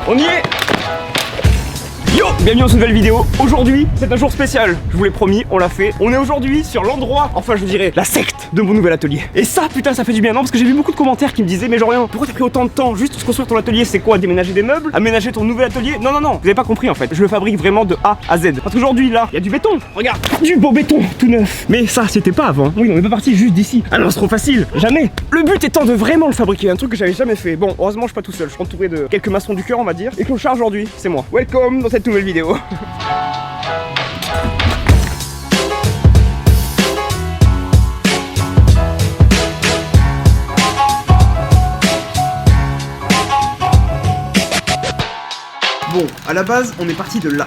On y est. Yo, bienvenue dans cette nouvelle vidéo. Aujourd'hui, c'est un jour spécial. Je vous l'ai promis, on l'a fait. On est aujourd'hui sur l'endroit, enfin je dirais, la secte de mon nouvel atelier. Et ça, putain, ça fait du bien, non? Parce que j'ai vu beaucoup de commentaires qui me disaient, mais Jorien, pourquoi t'as pris autant de temps? Juste construire ton atelier, c'est quoi? Déménager des meubles? Aménager ton nouvel atelier? Non, non, non, vous avez pas compris en fait. Je le fabrique vraiment de A à Z. Parce qu'aujourd'hui, là, il y a du béton. Regarde, du beau béton, tout neuf. Mais ça, c'était pas avant. Oui, on est pas parti juste d'ici. Ah non, c'est trop facile. Jamais. Le but étant de vraiment le fabriquer, un truc que j'avais jamais fait. Bon, heureusement, je suis pas tout seul. Je suis entouré de quelques maçons du cœur, on va dire. Et clochard aujourd'hui, c'est moi. Welcome dans cette nouvelle vidéo. Bon, à la base, on est parti de là.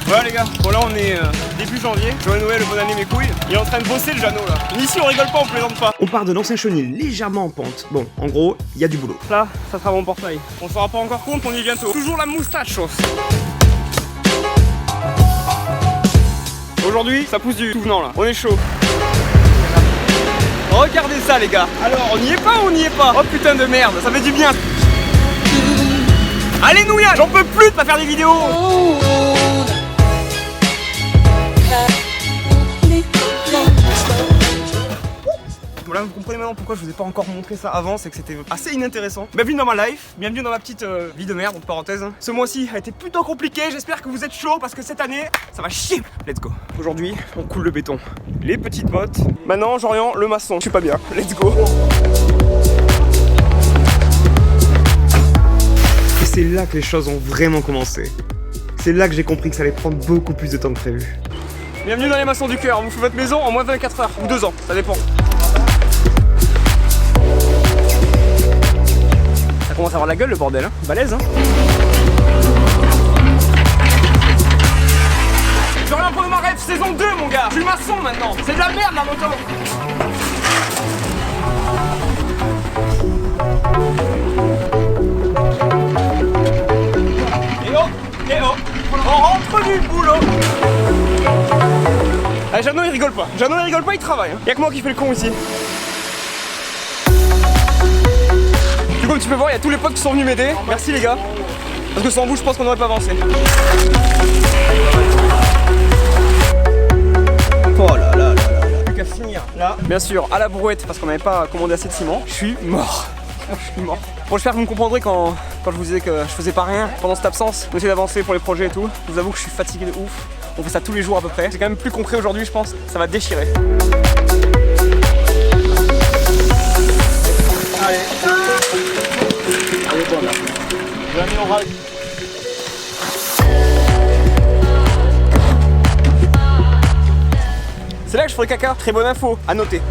Voilà les gars, bon là on est début janvier, joyeux Noël, bonne année mes couilles. Il est en train de bosser le Jeannot là. Ici on rigole pas, on plaisante pas. On part de l'ancien chenil légèrement en pente. Bon, en gros, il y a du boulot. Là, ça sera mon portail. On se rend pas encore compte, on y est bientôt. Toujours la moustache chausse. Aujourd'hui, ça pousse du tout venant là. On est chaud. Regardez ça les gars. Alors, on y est pas ou on n'y est pas? Oh putain de merde, ça fait du bien. Allez Nouya, j'en peux plus de pas faire des vidéos. Voilà, vous comprenez maintenant pourquoi je vous ai pas encore montré ça avant, c'est que c'était assez inintéressant. Bienvenue dans ma life, bienvenue dans ma petite vie de merde, entre parenthèses. Ce mois-ci a été plutôt compliqué, j'espère que vous êtes chaud parce que cette année, ça va chier. Let's go. Aujourd'hui, on coule le béton. Les petites bottes. Maintenant, Jorien, le maçon. Je suis pas bien. Let's go. Et c'est là que les choses ont vraiment commencé. C'est là que j'ai compris que ça allait prendre beaucoup plus de temps que prévu. Bienvenue dans les maçons du cœur, on vous fait votre maison en moins de 24 heures, ou 2 ans, ça dépend. Ça commence à avoir la gueule le bordel, hein. Balèze, hein. Jorien pour ma rêve, saison 2 mon gars. Je suis maçon maintenant, c'est de la merde la moto. Eh oh, on rentre du boulot. Ah, Jeannot il rigole pas, Jeannot il rigole pas, il travaille, hein. Y'a que moi qui fais le con ici. Du coup, tu peux voir, il y a tous les potes qui sont venus m'aider. Merci les gars. Parce que sans vous, je pense qu'on n'aurait pas avancé. Oh là là là là. Plus qu'à finir là. Bien sûr, à la brouette, parce qu'on n'avait pas commandé assez de ciment. Je suis mort. Je suis mort. Bon, j'espère que vous me comprendrez quand je vous disais que je faisais pas rien pendant cette absence. On essaie d'avancer pour les projets et tout. Je vous avoue que je suis fatigué de ouf. On fait ça tous les jours à peu près. J'ai quand même plus concret aujourd'hui, je pense. Ça va déchirer. Allez. Allez, bon là. Jamais on râle. C'est là que je ferai caca. Très bonne info, à noter.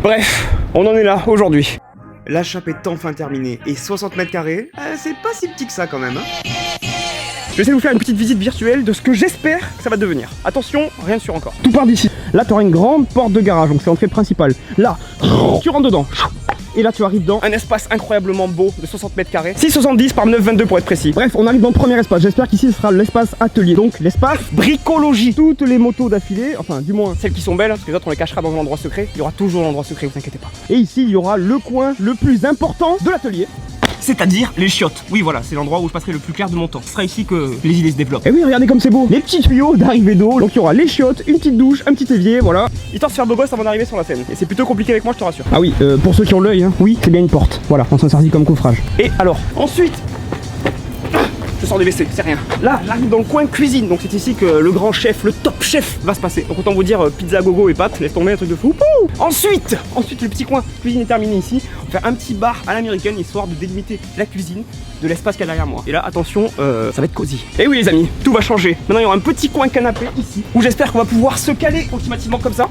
Bref, on en est là aujourd'hui. La chape est enfin terminée et 60 mètres carrés, c'est pas si petit que ça quand même. Hein. Je vais essayer de vous faire une petite visite virtuelle de ce que j'espère que ça va devenir. Attention, rien de sûr encore. Tout part d'ici. Là, tu auras une grande porte de garage, donc c'est l'entrée principale. Là, tu rentres dedans. Et là tu arrives dans un espace incroyablement beau de 60 mètres carrés. 6,70 par 9,22 pour être précis. Bref, on arrive dans le premier espace. J'espère qu'ici ce sera l'espace atelier. Donc l'espace bricologie. Toutes les motos d'affilée, enfin du moins celles qui sont belles, parce que les autres on les cachera dans un endroit secret. Il y aura toujours un endroit secret, vous inquiétez pas. Et ici il y aura le coin le plus important de l'atelier. C'est-à-dire les chiottes. Oui voilà, c'est l'endroit où je passerai le plus clair de mon temps. Ce sera ici que les idées se développent. Et oui, regardez comme c'est beau. Les petits tuyaux d'arrivée d'eau. Donc il y aura les chiottes, une petite douche, un petit évier, voilà. Histoire de faire beau gosse avant d'arriver sur la scène. Et c'est plutôt compliqué avec moi, je te rassure. Ah oui, pour ceux qui ont l'œil, hein, oui, c'est bien une porte. Voilà, on s'en sert comme coffrage. Et alors, ensuite, je sors des WC, c'est rien. Là, j'arrive dans le coin cuisine, donc c'est ici que le grand chef, le top chef va se passer. Donc autant vous dire pizza gogo et pâtes, laisse tomber un truc de fou. Ensuite, le petit coin cuisine est terminé ici. On va faire un petit bar à l'américaine, histoire de délimiter la cuisine de l'espace qu'il y a derrière moi. Et là, attention, ça va être cosy. Et oui les amis, tout va changer. Maintenant il y aura un petit coin canapé ici, où j'espère qu'on va pouvoir se caler ultimativement comme ça.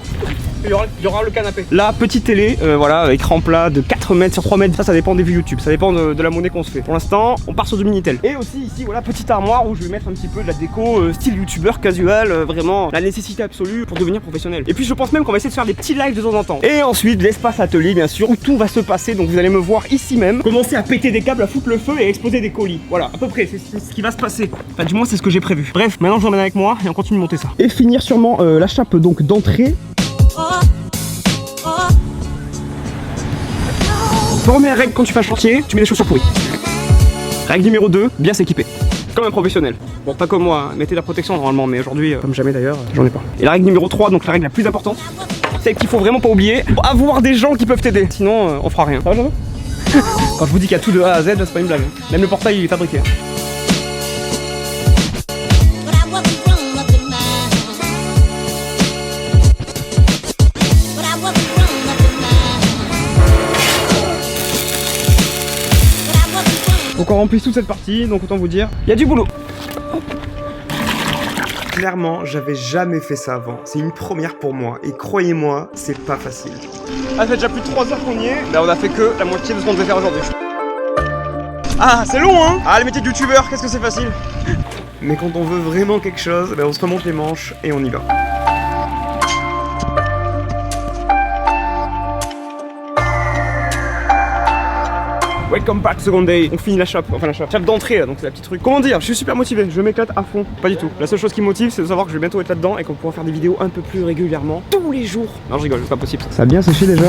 Il y aura le canapé. La petite télé, voilà, écran plat de 4 mètres sur 3 mètres. Ça dépend des vues YouTube, ça dépend de la monnaie qu'on se fait. Pour l'instant, on part sur du Minitel. Et aussi ici, voilà, petite armoire où je vais mettre un petit peu de la déco style youtubeur casual, vraiment la nécessité absolue pour devenir professionnel. Et puis je pense même qu'on va essayer de faire des petits lives de temps en temps. Et ensuite, l'espace atelier, bien sûr, où tout va se passer. Donc vous allez me voir ici même commencer à péter des câbles, à foutre le feu et à exploser des colis. Voilà, à peu près, c'est ce qui va se passer. Enfin, du moins, c'est ce que j'ai prévu. Bref, maintenant je l'emmène avec moi et on continue de monter ça. Et finir sûrement la chape donc d'entrée. Première règle quand tu fais un chantier, tu mets des chaussures pourries. Règle numéro 2, bien s'équiper. Comme un professionnel. Bon, pas comme moi, mettez la protection normalement, mais aujourd'hui, comme jamais d'ailleurs, j'en ai pas. Et la règle numéro 3, donc la règle la plus importante, c'est qu'il faut vraiment pas oublier avoir des gens qui peuvent t'aider. Sinon, on fera rien. Ça va, Jeannot? Quand je vous dis qu'il y a tout de A à Z, c'est pas une blague. Même le portail, il est fabriqué. Donc on remplit toute cette partie, donc autant vous dire, il y a du boulot. Clairement, j'avais jamais fait ça avant. C'est une première pour moi. Et croyez-moi, c'est pas facile. Ah, ça fait déjà plus de 3 heures qu'on y est. Là, on a fait que la moitié de ce qu'on devait faire aujourd'hui. Ah, c'est long, hein? Ah, le métier de youtubeur, qu'est-ce que c'est facile. Mais quand on veut vraiment quelque chose, ben on se remonte les manches et on y va. Welcome back, second day. On finit la chape, enfin la chape d'entrée là, donc c'est la petite truc. Comment dire, je suis super motivé, je m'éclate à fond. Pas du tout. La seule chose qui me motive, c'est de savoir que je vais bientôt être là-dedans et qu'on pourra faire des vidéos un peu plus régulièrement, tous les jours. Non, je rigole, c'est pas possible. Ça a bien séché déjà.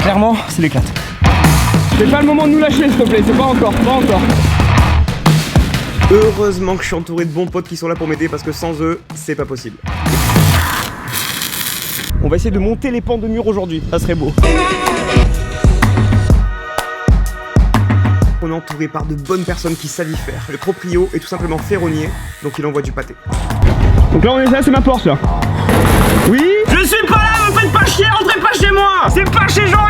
Clairement, c'est l'éclate. C'est pas le moment de nous lâcher, s'il te plaît, c'est pas encore, pas encore. Heureusement que je suis entouré de bons potes qui sont là pour m'aider parce que sans eux, c'est pas possible. On va essayer de monter les pans de mur aujourd'hui, ça serait beau. On est entouré par de bonnes personnes qui savent y faire. Le proprio est tout simplement ferronnier, donc il envoie du pâté. Donc là on est là, c'est ma porte là. Oui? Je suis pas là, me faites pas chier, rentrez pas chez moi. C'est pas chez Jorian.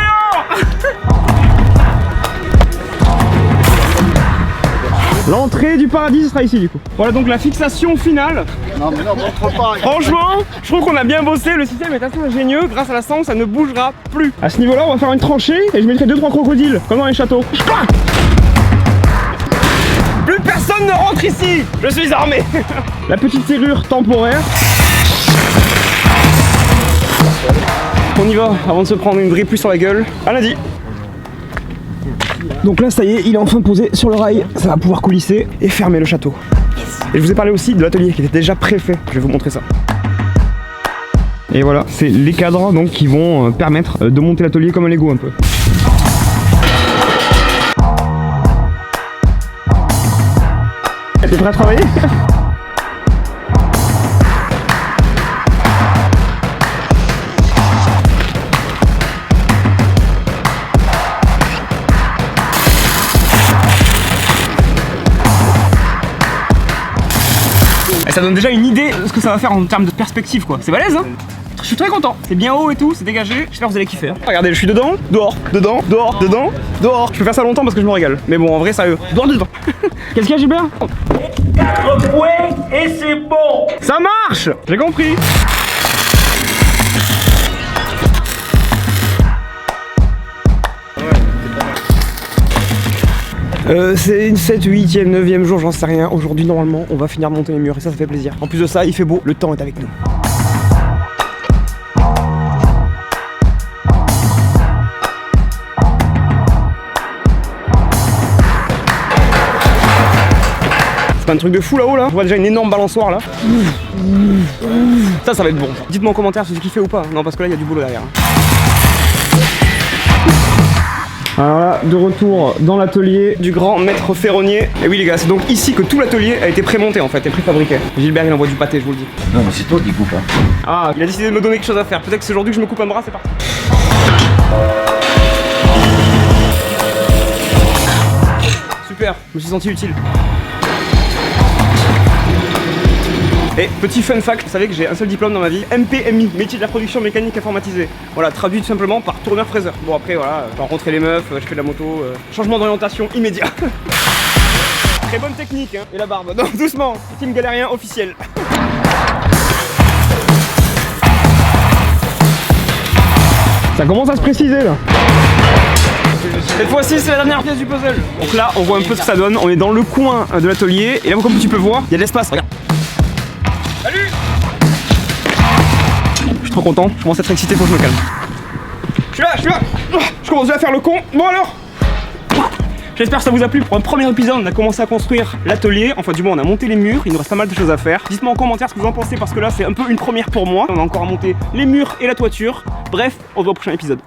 L'entrée du paradis sera ici du coup. Voilà donc la fixation finale. Non mais non, montre pas. Franchement, je trouve qu'on a bien bossé, le système est assez ingénieux, grâce à la sangle ça ne bougera plus. À ce niveau là on va faire une tranchée et je mettrai 2-3 crocodiles, comme dans les châteaux. Plus personne ne rentre ici. Je suis armé. La petite serrure temporaire. On y va avant de se prendre une vraie pluie sur la gueule. À lundi. Donc là ça y est, il est enfin posé sur le rail, ça va pouvoir coulisser et fermer le château. Et je vous ai parlé aussi de l'atelier qui était déjà préfait, je vais vous montrer ça. Et voilà, c'est les cadres donc qui vont permettre de monter l'atelier comme un Lego un peu. T'es prêt à travailler ? Et ça donne déjà une idée de ce que ça va faire en termes de perspective quoi. C'est balèze hein. Je suis très content, c'est bien haut et tout, c'est dégagé, j'espère que vous allez kiffer. Regardez, je suis dedans, dehors, dedans, dehors, dedans, dehors. Je peux faire ça longtemps parce que je me régale. Mais bon, en vrai, sérieux, dehors, dedans. Qu'est-ce qu'il y a, Gilbert? 4 points et c'est bon. Ça marche. J'ai compris. C'est une 7, 8e, 9e jour, j'en sais rien. Aujourd'hui, normalement, on va finir de monter les murs et ça fait plaisir. En plus de ça, il fait beau, le temps est avec nous. C'est pas un truc de fou là-haut là? Je vois déjà une énorme balançoire là. Ça va être bon. Dites-moi en commentaire si vous kiffez ou pas. Non, parce que là, il y a du boulot derrière. Alors là, de retour dans l'atelier du grand maître ferronnier. Et oui les gars, c'est donc ici que tout l'atelier a été prémonté en fait et préfabriqué. Gilbert il envoie du pâté, je vous le dis. Non mais c'est toi qui coupe hein. Ah, il a décidé de me donner quelque chose à faire. Peut-être que c'est aujourd'hui que je me coupe un bras, c'est parti. Super, je me suis senti utile. Et petit fun fact, vous savez que j'ai un seul diplôme dans ma vie, MPMI, métier de la production mécanique informatisée. Voilà, traduit tout simplement par tourneur-fraiseur. Bon après voilà, j'ai rencontré les meufs, je fais de la moto, changement d'orientation immédiat. Très bonne technique, hein. Et la barbe. Non, doucement. Team galérien officiel. Ça commence à se préciser là. Cette fois-ci, c'est la dernière pièce du puzzle. Donc là, on voit un peu ce que ça donne. On est dans le coin de l'atelier. Et là, comme tu peux voir, il y a de l'espace. Regarde. Salut! Je suis trop content. Je commence à être excité, faut que je me calme. Je suis là. Je commence déjà à faire le con. Bon alors. J'espère que ça vous a plu. Pour un premier épisode, on a commencé à construire l'atelier. Enfin, du moins, on a monté les murs. Il nous reste pas mal de choses à faire. Dites-moi en commentaire ce que vous en pensez parce que là, c'est un peu une première pour moi. On a encore à monter les murs et la toiture. Bref, on se voit au prochain épisode.